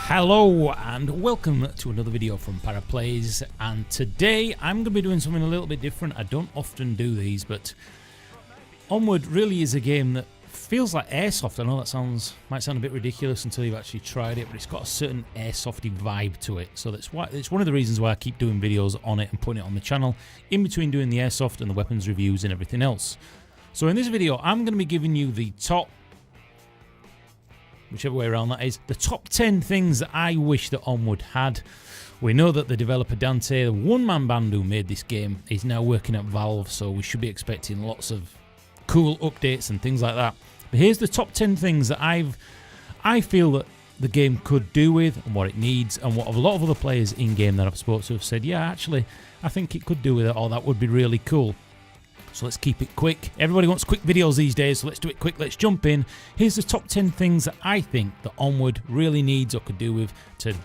Hello and welcome to another video from Paraplays, and today I'm going to be doing something a little bit different. I don't often do these, but Onward really is a game that feels like airsoft. I know that might sound a bit ridiculous until you've actually tried it, but it's got a certain airsofty vibe to it. So that's why it's one of the reasons why I keep doing videos on it and putting it on the channel in between doing the airsoft and the weapons reviews and everything else. So in this video I'm going to be giving you the top, whichever way around that is, the top 10 things that I wish that Onward had. We know that the developer Dante, the one-man band who made this game, is now working at Valve, so we should be expecting lots of cool updates and things like that. But here's the top 10 things that I feel that the game could do with, and what it needs, and what a lot of other players in-game that I've spoken to have said, yeah, actually, I think it could do with it, or that would be really cool. So let's keep it quick. Everybody wants quick videos these days, so let's do it quick. Let's jump in. Here's the top 10 things that I think that Onward really needs or could do with to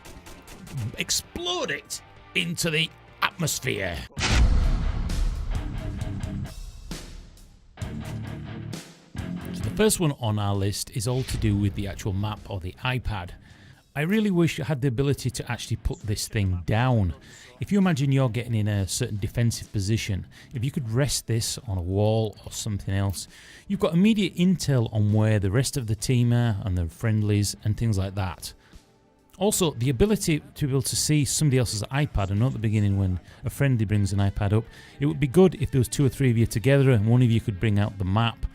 explode it into the atmosphere. So the first one on our list is all to do with the actual map or the iPad. I really wish I had the ability to actually put this thing down. If you imagine you're getting in a certain defensive position, if you could rest this on a wall or something else, you've got immediate intel on where the rest of the team are and their friendlies and things like that. Also, the ability to be able to see somebody else's iPad. I know at the beginning when a friendly brings an iPad up, it would be good if there was 2 or 3 of you together and one of you could bring out the map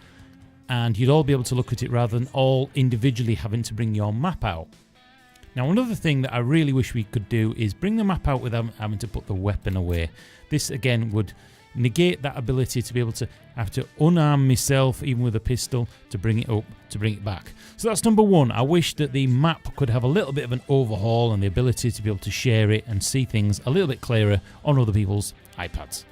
and you'd all be able to look at it rather than all individually having to bring your map out. Now, another thing that I really wish we could do is bring the map out without having to put the weapon away. This, again, would negate that ability to be able to have to unarm myself, even with a pistol, to bring it up, to bring it back. So that's number one. I wish that the map could have a little bit of an overhaul and the ability to be able to share it and see things a little bit clearer on other people's iPads.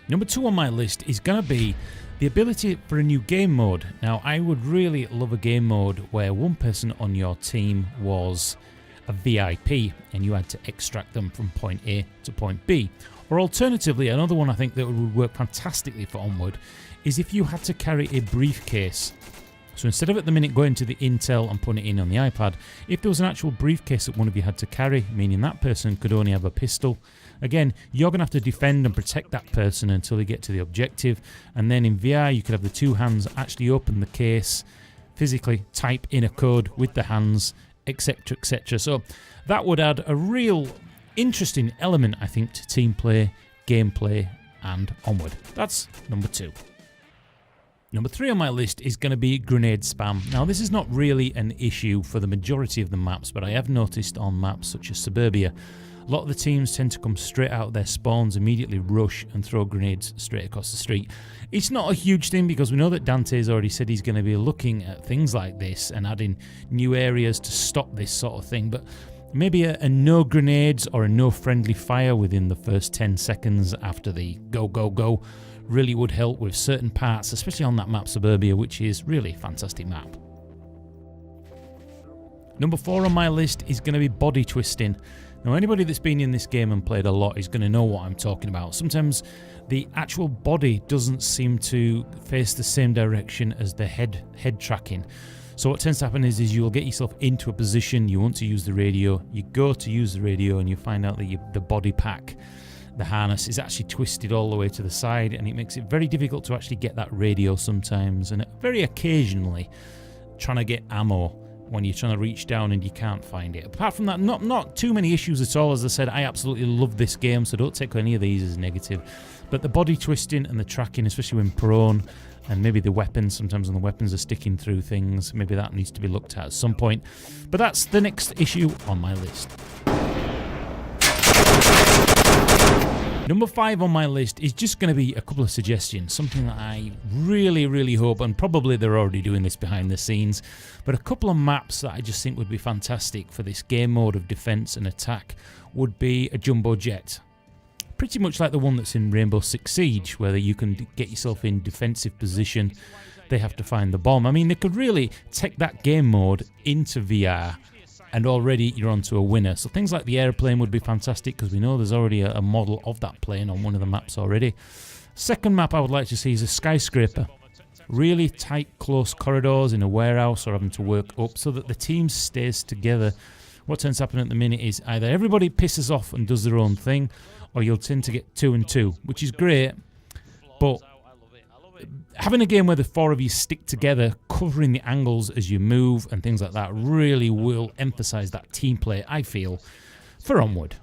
Number 2 on my list is going to be the ability for a new game mode. Now, I would really love a game mode where one person on your team was a VIP and you had to extract them from point A to point B. Or alternatively, another one I think that would work fantastically for Onward is if you had to carry a briefcase. So instead of at the minute going to the intel and putting it in on the iPad, if there was an actual briefcase that one of you had to carry, meaning that person could only have a pistol, again, you're going to have to defend and protect that person until they get to the objective. And then in VR, you could have the 2 hands actually open the case, physically type in a code with the hands, etc, etc. So that would add a real interesting element, I think, to team play, gameplay, and Onward. That's number 2. Number 3 on my list is going to be grenade spam. Now, this is not really an issue for the majority of the maps, but I have noticed on maps such as Suburbia, a lot of the teams tend to come straight out of their spawns, immediately rush and throw grenades straight across the street. It's not a huge thing because we know that Dante's already said he's going to be looking at things like this and adding new areas to stop this sort of thing, but maybe a no grenades or a no friendly fire within the first 10 seconds after the go, go, go really would help with certain parts, especially on that map Suburbia, which is really a fantastic map. Number 4 on my list is going to be body twisting. Now, anybody that's been in this game and played a lot is going to know what I'm talking about. Sometimes the actual body doesn't seem to face the same direction as the head tracking. So what tends to happen is you'll get yourself into a position, you want to use the radio, you go to use the radio and you find out that the body pack, the harness, is actually twisted all the way to the side, and it makes it very difficult to actually get that radio sometimes, and very occasionally trying to get ammo when you're trying to reach down and you can't find it. Apart from that, not too many issues at all. As I said, I absolutely love this game, so don't take any of these as negative. But the body twisting and the tracking, especially when prone, and maybe the weapons, sometimes when the weapons are sticking through things, maybe that needs to be looked at some point. But that's the next issue on my list. Number 5 on my list is just going to be a couple of suggestions, something that I really, really hope, and probably they're already doing this behind the scenes, but a couple of maps that I just think would be fantastic for this game mode of defense and attack would be a jumbo jet. Pretty much like the one that's in Rainbow Six Siege, where you can get yourself in defensive position, they have to find the bomb. I mean, they could really take that game mode into VR and already you're onto a winner. So things like the airplane would be fantastic because we know there's already a model of that plane on one of the maps already. Second map I would like to see is a skyscraper. really tight, close corridors in a warehouse or having to work up so that the team stays together. What tends to happen at the minute is either everybody pisses off and does their own thing, or you'll tend to get 2 and 2, which is great, but having a game where the 4 of you stick together, covering the angles as you move and things like that, really will emphasise that team play, I feel, for Onward.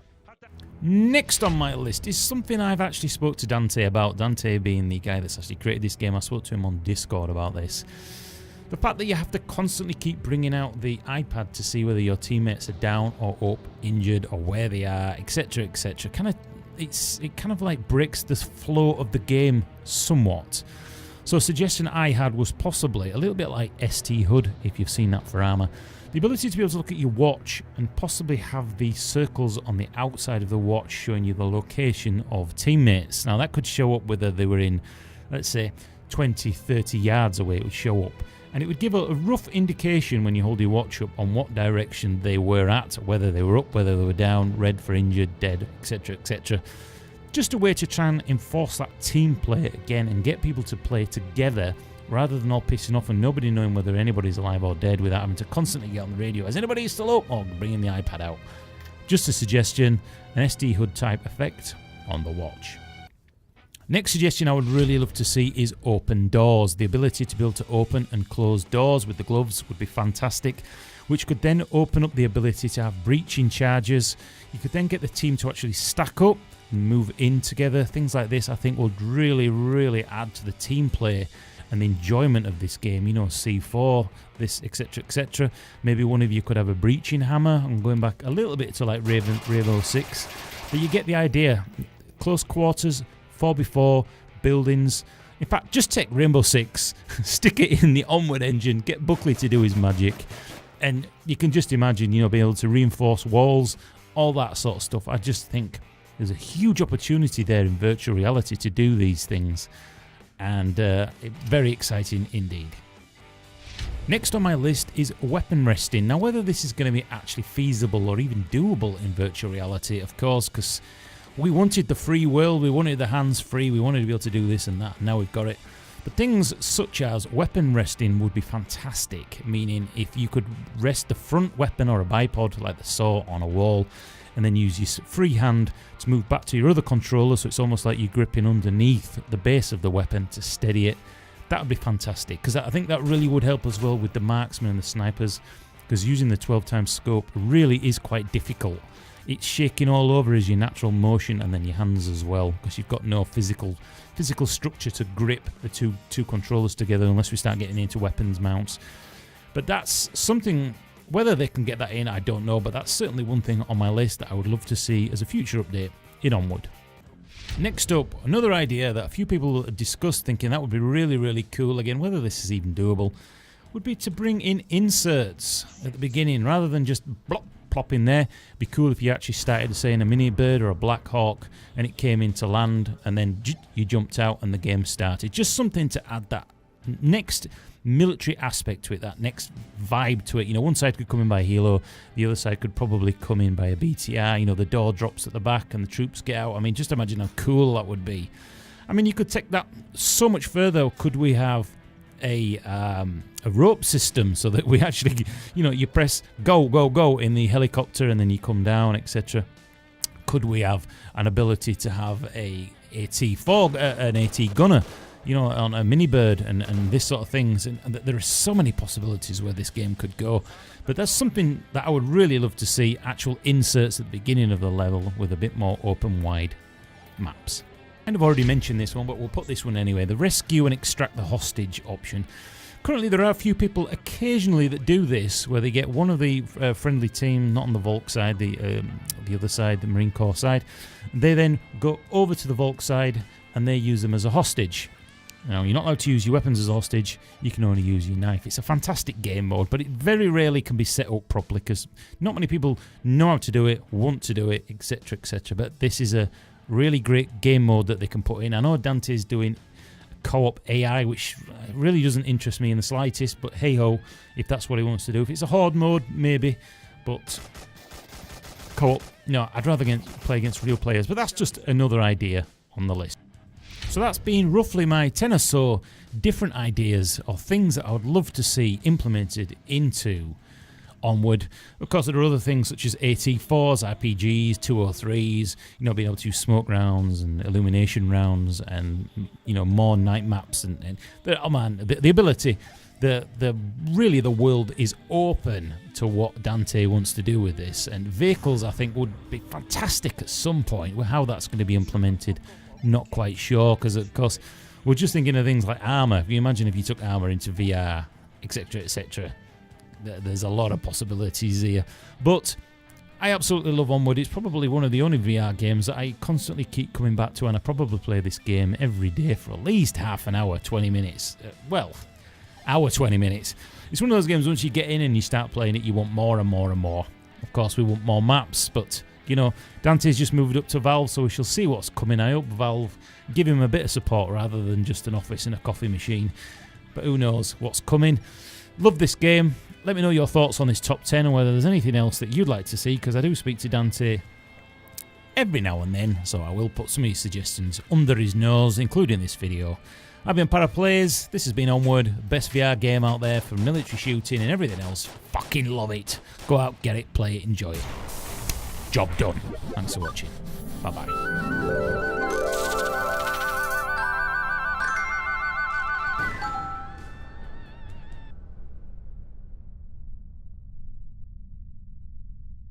Next on my list is something I've actually spoke to Dante about, Dante being the guy that's actually created this game. I spoke to him on Discord about this. The fact that you have to constantly keep bringing out the iPad to see whether your teammates are down or up, injured or where they are, etc, etc, it kind of like breaks the flow of the game somewhat. So a suggestion I had was possibly a little bit like ST HUD, if you've seen that for armour. The ability to be able to look at your watch and possibly have the circles on the outside of the watch showing you the location of teammates. Now that could show up whether they were in, let's say, 20, 30 yards away, it would show up. And it would give a rough indication when you hold your watch up on what direction they were at, whether they were up, whether they were down, red for injured, dead, etc, etc. Just a way to try and enforce that team play again and get people to play together rather than all pissing off and nobody knowing whether anybody's alive or dead without having to constantly get on the radio. Is anybody still up? Or bringing the iPad out. Just a suggestion, an SD HUD type effect on the watch. Next suggestion I would really love to see is open doors. The ability to be able to open and close doors with the gloves would be fantastic, which could then open up the ability to have breaching charges. You could then get the team to actually stack up and move in together. Things like this I think would really, really add to the team play and the enjoyment of this game. You know, C4, this, etc, etc. Maybe one of you could have a breaching hammer. I'm going back a little bit to like Rainbow 6, but you get the idea. Close quarters, 4x4, buildings. In fact, just take Rainbow 6, stick it in the Onward engine, get Buckley to do his magic, and you can just imagine, you know, being able to reinforce walls, all that sort of stuff. I just think there's a huge opportunity there in virtual reality to do these things, and very exciting indeed. Next on my list is weapon resting. Now, whether this is going to be actually feasible or even doable in virtual reality, of course, because we wanted the free world, we wanted the hands free, we wanted to be able to do this and that, and now we've got it. But things such as weapon resting would be fantastic, meaning if you could rest the front weapon or a bipod like the saw on a wall, and then use your free hand to move back to your other controller, so it's almost like you're gripping underneath the base of the weapon to steady it. That would be fantastic, because I think that really would help as well with the marksmen and the snipers, because using the 12 times scope really is quite difficult. It's shaking all over as your natural motion, and then your hands as well, because you've got no physical structure to grip the two controllers together unless we start getting into weapons mounts. But that's something, whether they can get that in, I don't know, but that's certainly one thing on my list that I would love to see as a future update in Onward. Next up, another idea that a few people have discussed, thinking that would be really, really cool, again, whether this is even doable, would be to bring in inserts at the beginning, rather than just plop in there. It'd be cool if you actually started, say, in a mini bird or a Black Hawk, and it came into land, and then you jumped out and the game started. Just something to add that next military aspect to it, that next vibe to it. You know, one side could come in by a helo, the other side could probably come in by a BTR. You know, the door drops at the back and the troops get out. I mean, just imagine how cool that would be. I mean, you could take that so much further. Could we have a rope system so that we actually, you know, you press go, go, go in the helicopter and then you come down, etc. Could we have an ability to have an AT gunner, you know, on a mini bird and this sort of things? And there are so many possibilities where this game could go. But that's something that I would really love to see, actual inserts at the beginning of the level with a bit more open wide maps. I've already mentioned this one, but we'll put this one anyway. The rescue and extract the hostage option. Currently there are a few people occasionally that do this, where they get one of the friendly team, not on the Volk side, the other side, the Marine Corps side. They then go over to the Volk side and they use them as a hostage. Now, you're not allowed to use your weapons as a hostage, you can only use your knife. It's a fantastic game mode, but it very rarely can be set up properly because not many people know how to do it, want to do it, etc, etc. But this is a really great game mode that they can put in. I know Dante's doing co-op AI, which really doesn't interest me in the slightest, but hey-ho, if that's what he wants to do. If it's a horde mode, maybe, but co-op, no, I'd rather play against real players, but that's just another idea on the list. So that's been roughly my 10 or so different ideas or things that I would love to see implemented into Onward. Of course, there are other things such as AT4s, RPGs, 203s, being able to use smoke rounds and illumination rounds, and more night maps, and the ability, really the world is open to what Dante wants to do with this, and vehicles I think would be fantastic at some point. Well, how that's going to be implemented, not quite sure, because of course we're just thinking of things like armor. If you imagine if you took armor into VR, etc., etc., there's a lot of possibilities here. But I absolutely love Onward. It's probably one of the only VR games that I constantly keep coming back to, and I probably play this game every day for at least half an hour, 20 minutes. Hour 20 minutes. It's one of those games, once you get in and you start playing it, you want more and more and more. Of course, we want more maps, but Dante's just moved up to Valve, so we shall see what's coming. I hope Valve give him a bit of support rather than just an office and a coffee machine. But who knows what's coming. Love this game. Let me know your thoughts on this top 10 and whether there's anything else that you'd like to see, because I do speak to Dante every now and then, so I will put some of his suggestions under his nose, including this video. I've been Paraplays. This has been Onward, best VR game out there for military shooting and everything else. Fucking love it. Go out, get it, play it, enjoy it. Job done. Thanks for watching. Bye-bye.